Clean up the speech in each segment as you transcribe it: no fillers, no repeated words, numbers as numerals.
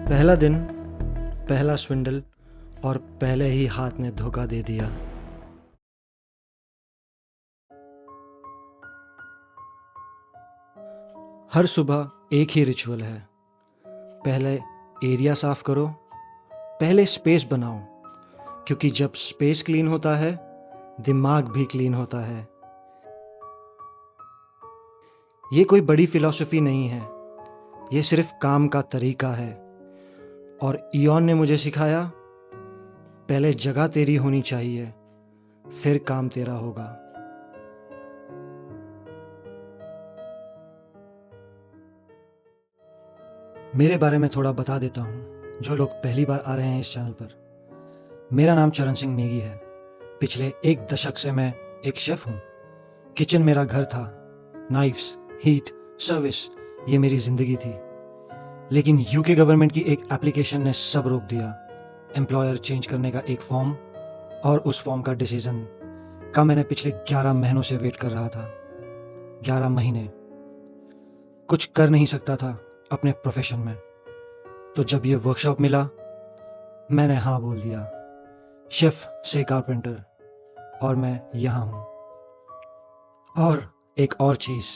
पहला दिन, पहला स्विंडल और पहले ही हाथ ने धोखा दे दिया। हर सुबह एक ही रिचुअल है। पहले एरिया साफ करो, पहले स्पेस बनाओ, क्योंकि जब स्पेस क्लीन होता है दिमाग भी क्लीन होता है। ये कोई बड़ी फिलॉसफी नहीं है, ये सिर्फ काम का तरीका है। और इयॉन ने मुझे सिखाया, पहले जगह तेरी होनी चाहिए, फिर काम तेरा होगा। मेरे बारे में थोड़ा बता देता हूँ जो लोग पहली बार आ रहे हैं इस चैनल पर। मेरा नाम चरण सिंह नेगी है। पिछले 1 दशक से मैं एक शेफ हूँ। किचन मेरा घर था। नाइफ्स, हीट, सर्विस, ये मेरी जिंदगी थी। लेकिन यूके गवर्नमेंट की एक एप्लीकेशन ने सब रोक दिया। एम्प्लॉयर चेंज करने का एक फॉर्म और उस फॉर्म का डिसीजन का मैंने पिछले 11 महीनों से वेट कर रहा था। 11 महीने कुछ कर नहीं सकता था अपने प्रोफेशन में। तो जब ये वर्कशॉप मिला मैंने हाँ बोल दिया। शेफ से कारपेंटर, और मैं यहाँ हूँ। और एक और चीज़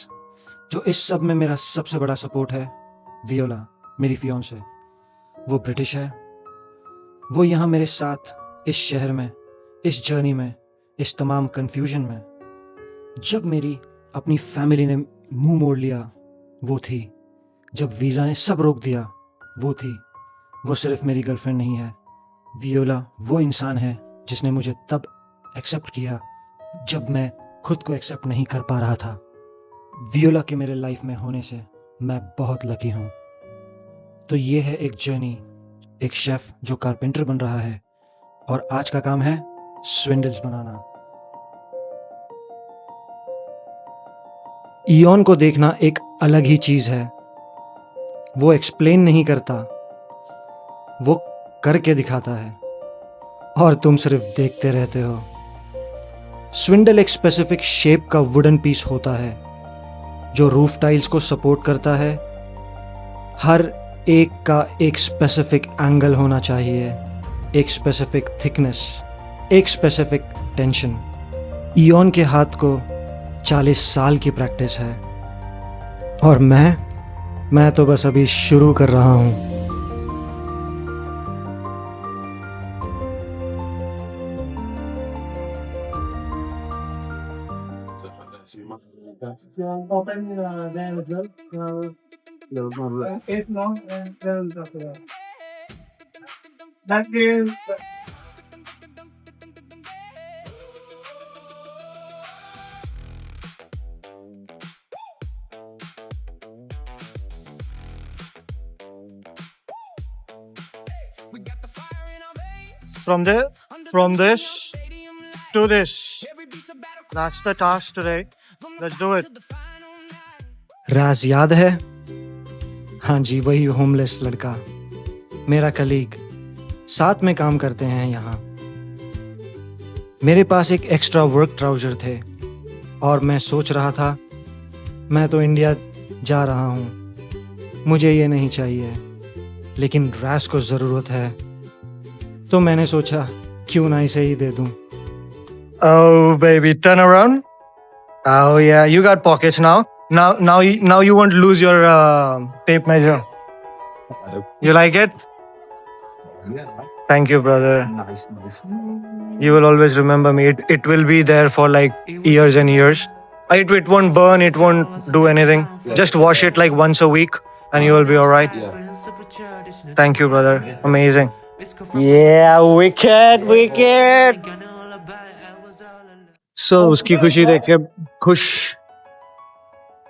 जो इस सब में मेरा सबसे बड़ा सपोर्ट है, वियोला, मेरी फियोंसे। वो ब्रिटिश है। वो यहाँ मेरे साथ इस शहर में, इस जर्नी में, इस तमाम कन्फ्यूजन में। जब मेरी अपनी फैमिली ने मुंह मोड़ लिया वो थी। जब वीज़ा ने सब रोक दिया वो थी। वो सिर्फ मेरी गर्लफ्रेंड नहीं है। वियोला वो इंसान है जिसने मुझे तब एक्सेप्ट किया जब मैं खुद को एक्सेप्ट नहीं कर पा रहा था। वियोला के मेरे लाइफ में होने से मैं बहुत लकी हूँ। तो ये है एक जर्नी, एक शेफ जो कारपेंटर बन रहा है और आज का काम है स्विंडल्स बनाना। इयॉन को देखना एक अलग ही चीज है। वो एक्सप्लेन नहीं करता, वो करके दिखाता है और तुम सिर्फ देखते रहते हो। स्विंडल एक स्पेसिफिक शेप का वुडन पीस होता है जो रूफ टाइल्स को सपोर्ट करता है। हर एक का एक स्पेसिफिक एंगल होना चाहिए, एक स्पेसिफिक थिकनेस, एक स्पेसिफिक टेंशन। इयॉन के हाथ को 40 साल की प्रैक्टिस है और मैं तो बस अभी शुरू कर रहा हूँ। Open there as well. Eight more and then after that. That is from this to this. That's the task today. Let's do it. राज याद है? हाँ जी, वही होमलेस लड़का, मेरा कलीग। साथ में काम करते हैं यहाँ। मेरे पास एक एक्स्ट्रा वर्क ट्राउजर थे और मैं सोच रहा था मैं तो इंडिया जा रहा हूँ, मुझे ये नहीं चाहिए, लेकिन राज को ज़रूरत है। तो मैंने सोचा क्यों ना इसे ही दे दूँ। Oh baby, turn around. Oh yeah, you got pockets now. Now you won't lose your tape measure. You like it? Thank you, brother. nice. You will always remember me. It will be there for like years and years. It won't burn. It won't do anything. Just wash it like once a week, and you will be alright. Thank you, brother. Amazing. Yeah, wicked. So उसकी खुशी देख के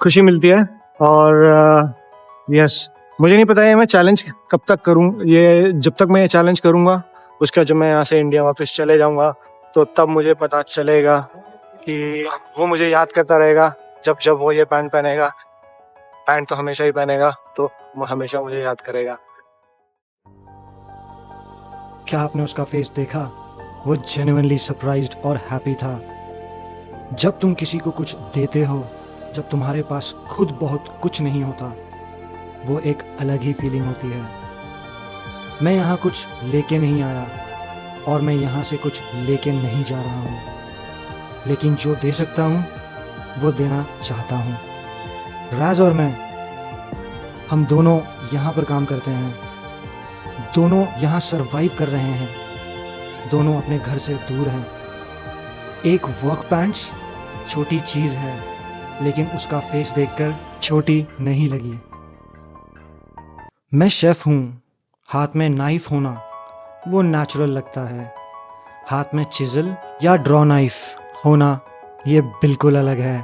खुशी मिलती है। और yes, मुझे नहीं पता है मैं चैलेंज कब तक करूँ। ये जब तक मैं ये चैलेंज करूँगा, उसका जब मैं यहाँ से इंडिया वापस चले जाऊँगा तो तब मुझे पता चलेगा कि वो मुझे याद करता रहेगा। जब वो ये पैंट पहनेगा, पैंट तो हमेशा ही पहनेगा, तो वो हमेशा मुझे याद करेगा। क्या आपने उसका फेस देखा? वो जेन्युइनली सरप्राइज्ड और हैप्पी था। जब तुम किसी को कुछ देते हो, जब तुम्हारे पास खुद बहुत कुछ नहीं होता, वो एक अलग ही फीलिंग होती है। मैं यहाँ कुछ लेके नहीं आया और मैं यहाँ से कुछ लेके नहीं जा रहा हूँ, लेकिन जो दे सकता हूँ वो देना चाहता हूँ। राज और मैं, हम दोनों यहाँ पर काम करते हैं, दोनों यहाँ सरवाइव कर रहे हैं, दोनों अपने घर से दूर हैं। एक वर्क पैंट्स छोटी चीज़ है, लेकिन उसका फेस देखकर छोटी नहीं लगी। मैं शेफ़ हूँ, हाथ में नाइफ होना वो नेचुरल लगता है, हाथ में चिज़ल या ड्रॉ नाइफ होना ये बिल्कुल अलग है।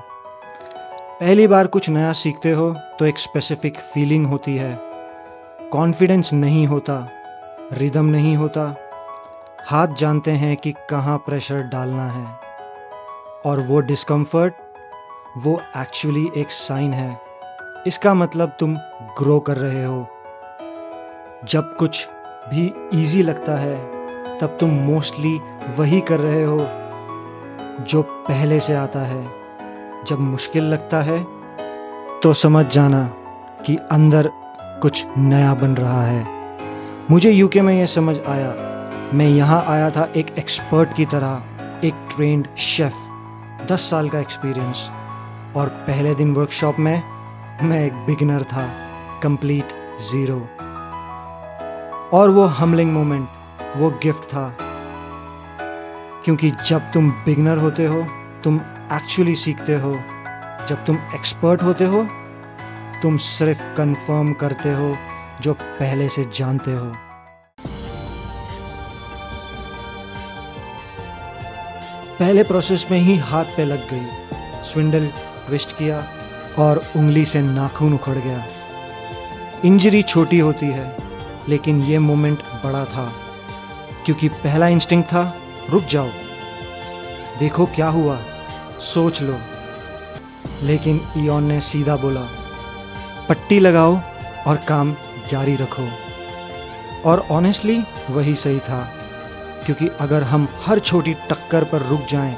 पहली बार कुछ नया सीखते हो तो एक स्पेसिफिक फीलिंग होती है, कॉन्फिडेंस नहीं होता, रिदम नहीं होता, हाथ जानते हैं कि कहाँ प्रेशर डालना है, और वो डिस्कम्फर्ट वो एक्चुअली एक साइन है, इसका मतलब तुम ग्रो कर रहे हो। जब कुछ भी इजी लगता है तब तुम मोस्टली वही कर रहे हो जो पहले से आता है। जब मुश्किल लगता है तो समझ जाना कि अंदर कुछ नया बन रहा है। मुझे यूके में ये समझ आया, मैं यहाँ आया था एक एक्सपर्ट की तरह, एक ट्रेंड शेफ़, 10 साल का एक्सपीरियंस, और पहले दिन वर्कशॉप में मैं एक बिगिनर था, कंप्लीट ज़ीरो। और वो हम्बलिंग मोमेंट वो गिफ्ट था, क्योंकि जब तुम बिगिनर होते हो तुम एक्चुअली सीखते हो, जब तुम एक्सपर्ट होते हो तुम सिर्फ कंफर्म करते हो जो पहले से जानते हो। पहले प्रोसेस में ही हाथ पे लग गई, स्विंडल ट्विस्ट किया और उंगली से नाखून उखड़ गया। इंजरी छोटी होती है, लेकिन ये मोमेंट बड़ा था, क्योंकि पहला इंस्टिंक्ट था रुक जाओ, देखो क्या हुआ, सोच लो। लेकिन इयॉन ने सीधा बोला पट्टी लगाओ और काम जारी रखो। और ऑनेस्टली वही सही था, क्योंकि अगर हम हर छोटी टक्कर पर रुक जाएं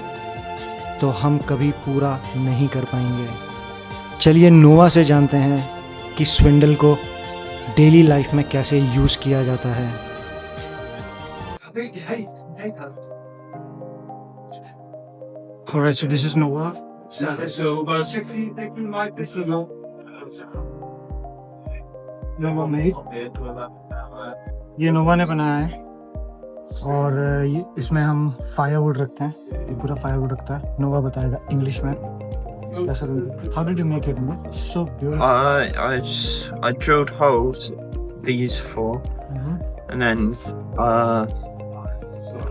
तो हम कभी पूरा नहीं कर पाएंगे। चलिए नोवा से जानते हैं कि स्विंडल को डेली लाइफ में कैसे यूज़ किया जाता है। Alright, so this is Nova. नोवा में ये नोवा ने बनाया है, और इसमें हम फायरवुड रखते हैं, ये पूरा फायरवुड रखता है। नोवा बताएगा इंग्लिश में कैसा। How did you make it? So beautiful. I drilled holes, these 4, and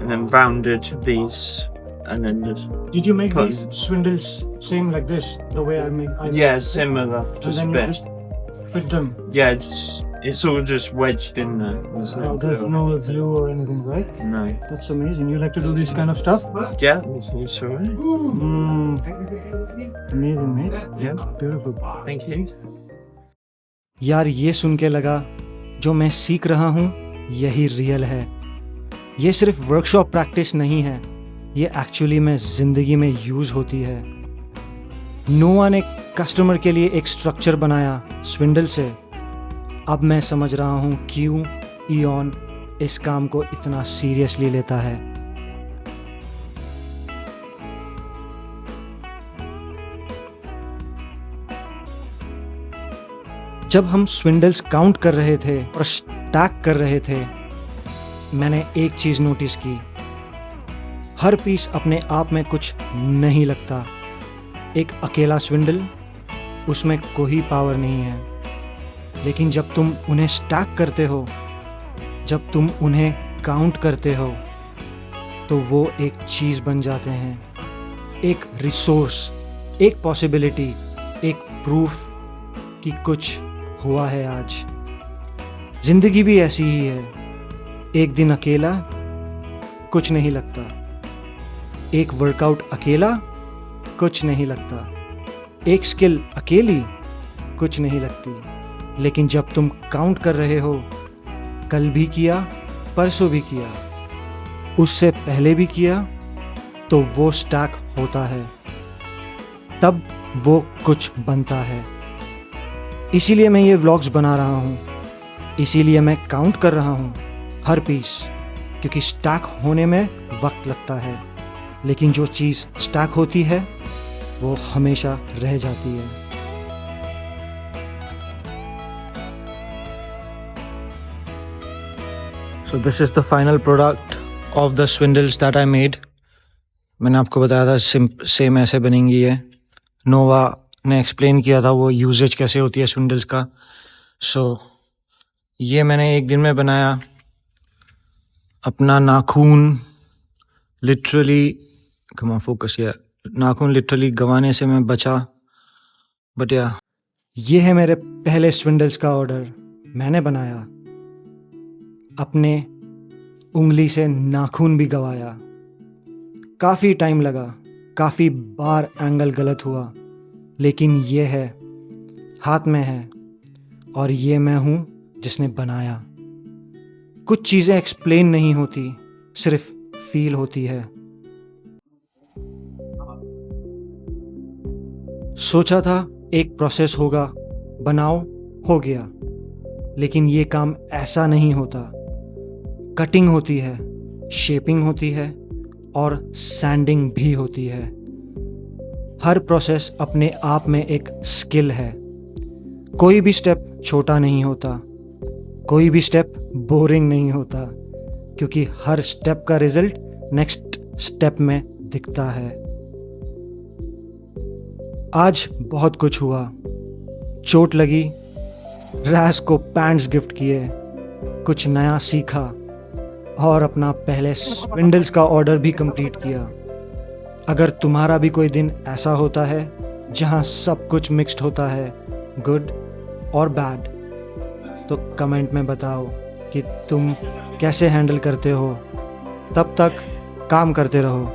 then rounded these, and then just Did you make put- these swindles same like this, the way I make? yeah, similar, And just a then you bit. just fit them. Yeah, it's all just wedged in there. There's no There's glue. no glue or anything, right? No. That's amazing. You like to do this kind of stuff? Yeah, it's alright. Amazing, mate. Yeah, Beautiful. thank you. यार ये सुन के लगा जो मैं सीख रहा हूँ यही रियल है। ये सिर्फ वर्कशॉप प्रैक्टिस नहीं है, ये एक्चुअली में ज़िंदगी में यूज़ होती है। नोवा ने कस्टमर के लिए एक स्ट्रक्चर बनाया स्विंडल से। अब मैं समझ रहा हूँ क्यों इयॉन इस काम को इतना सीरियसली लेता है। जब हम स्विंडल्स काउंट कर रहे थे और स्टैक कर रहे थे, मैंने एक चीज़ नोटिस की, हर पीस अपने आप में कुछ नहीं लगता। एक अकेला स्विंडल, उसमें कोई पावर नहीं है, लेकिन जब तुम उन्हें स्टैक करते हो, जब तुम उन्हें काउंट करते हो, तो वो एक चीज़ बन जाते हैं, एक रिसोर्स, एक पॉसिबिलिटी, एक प्रूफ कि कुछ हुआ है आज। जिंदगी भी ऐसी ही है, एक दिन अकेला कुछ नहीं लगता, एक वर्कआउट अकेला कुछ नहीं लगता, एक स्किल अकेली कुछ नहीं लगती, लेकिन जब तुम काउंट कर रहे हो, कल भी किया, परसों भी किया, उससे पहले भी किया, तो वो स्टैक होता है, तब वो कुछ बनता है। इसीलिए मैं ये व्लॉग्स बना रहा हूँ, इसीलिए मैं काउंट कर रहा हूँ, हर पीस, क्योंकि स्टैक होने में वक्त लगता है, लेकिन जो चीज़ स्टैक होती है वो हमेशा रह जाती है। So this is the final product of the swindles that I made. मैंने आपको बताया था सेम ऐसे बनेंगी ये। नोवा ने एक्सप्लेन किया था वो यूजेज कैसे होती है स्विंडल्स का। सो ये मैंने एक दिन में बनाया। अपना नाखून लिटरली नाखून लिटरली गंवाने से मैं बचा। बट या ये है मेरे पहले स्विंडल्स का ऑर्डर। मैंने बनाया, अपने उंगली से नाखून भी गवाया। काफ़ी टाइम लगा, काफ़ी बार एंगल गलत हुआ, लेकिन ये है, हाथ में है, और ये मैं हूँ जिसने बनाया। कुछ चीज़ें एक्सप्लेन नहीं होती, सिर्फ फील होती है। सोचा था एक प्रोसेस होगा, बनाओ, हो गया, लेकिन ये काम ऐसा नहीं होता। कटिंग होती है, शेपिंग होती है और सैंडिंग भी होती है। हर प्रोसेस अपने आप में एक स्किल है। कोई भी स्टेप छोटा नहीं होता, कोई भी स्टेप बोरिंग नहीं होता, क्योंकि हर स्टेप का रिजल्ट नेक्स्ट स्टेप में दिखता है। आज बहुत कुछ हुआ। चोट लगी, रैस को पैंट्स गिफ्ट किए, कुछ नया सीखा और अपना पहले स्विंडल्स का ऑर्डर भी कंप्लीट किया। अगर तुम्हारा भी कोई दिन ऐसा होता है जहां सब कुछ मिक्स्ड होता है, गुड और बैड, तो कमेंट में बताओ कि तुम कैसे हैंडल करते हो। तब तक काम करते रहो।